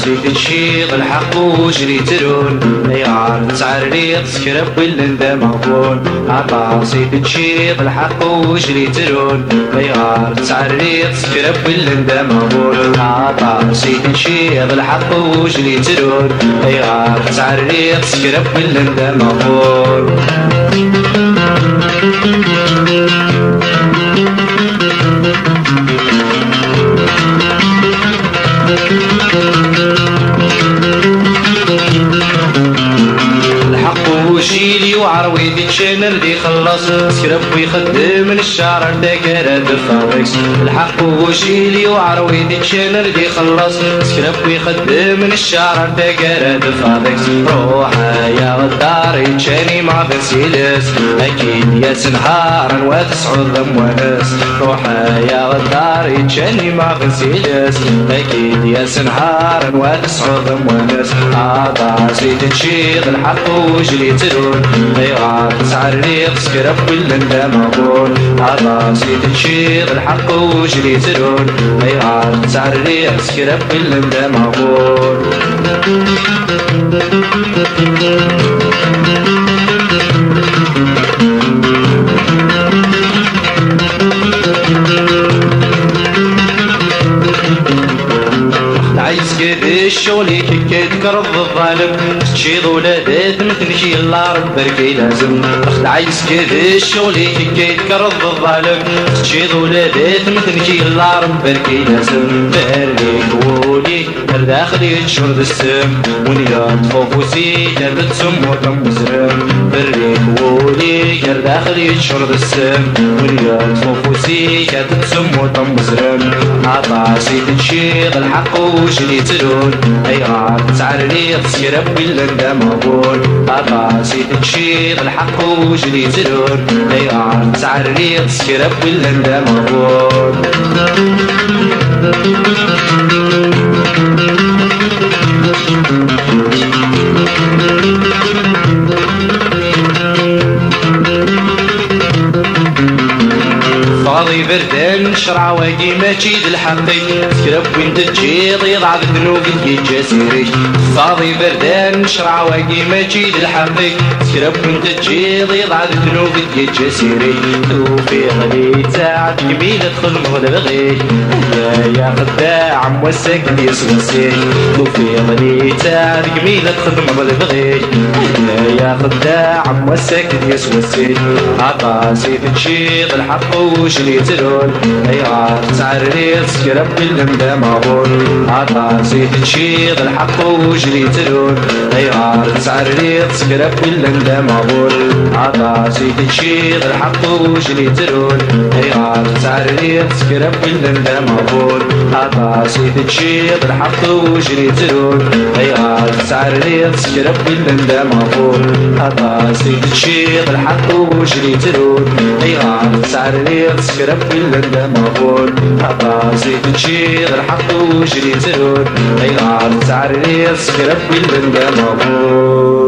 نسيت الشيخ الحق وجري ترون يا تعريق سكرب والندى مغبون عطا نسيت الشيخ الحق وجري ترون يا تعريق سكرب والندى مغبون عطا نسيت الشيخ الحق وجري ترون يا تعريق سكرب والندى مغبون وشيلي وعروي دي تشانر دي خلص سكرب ويخدم من الشعر داكرة دفاوكس الحق وشيلي وعروي دي تشانر دي خلص سكرب ويخدم من الشعر داكرة دفاوكس روحا يا غدار يتشاني مع بنسيلس اكيد يا سنهار وتسعود ذم ونس روحا يا غدار يتشاني مع بنسيلس اكيد يا سنهار وتسعود ذم ونس عطا زيد نشيط الحق وجري ترون غير تعريق سكرب والندى مغبون على زيد نشيط الحق وجري ترون غير تعريق سكرب والندى مغبون عايز كده الشغل كيك كرض الظالم تشيض ولادات مثلشي الله ربك لازم عايز كده الشغل كيك كرض الظالم تشيض ولادات مثلشي الله ربك لازم بارك ولي داخلي تشرد السم ونيا تفوفوسي جابت سم وكم مزرم بريك ولي داخلي تشرد السم ونيا تفوفوسي جابت سم وكم مزرم عطا سيد نشيط الحق وجري ترون ايغار تعريق سكرب والندى مغبون عطا سيد نشيط الحق وجري ترون ايغار تعريق سكرب والندى مغبون فاضي بردان شرع واقي ماشي الحقي سكرب وين تجيض يضعف ذنوب الجسيري فاضي بردان شرع واقي ماشي الحقي سكرب وين تجيض يضعف ذنوب الجسيري توفي غلي تاع جميل تدخل مغلب غي يا خداع موسك يسوسي توفي غلي تاع جميل تدخل مغلب غي يا خداع موسك يسوسي عطا سيد نشيط الحق وجري ترون ايغار تعريق سكرب والندى مغبون عطا زيد نشيط الحق وجري ترون ايغار تعريق سكرب والندى مغبون عطا زيد نشيط الحق وجري ترون ايغار تعريق سكرب والندى مغبون عطا زيد نشيط الحق وجري ترون ايغار تعريق سكرب والندى مغبون عطا زيد نشيط الحق وجري ترون ايغار تعريق سكرب والندى مغبون عطا زيد نشيط الحق وجري ترون ايغار تعريق سكرب والندى مغبون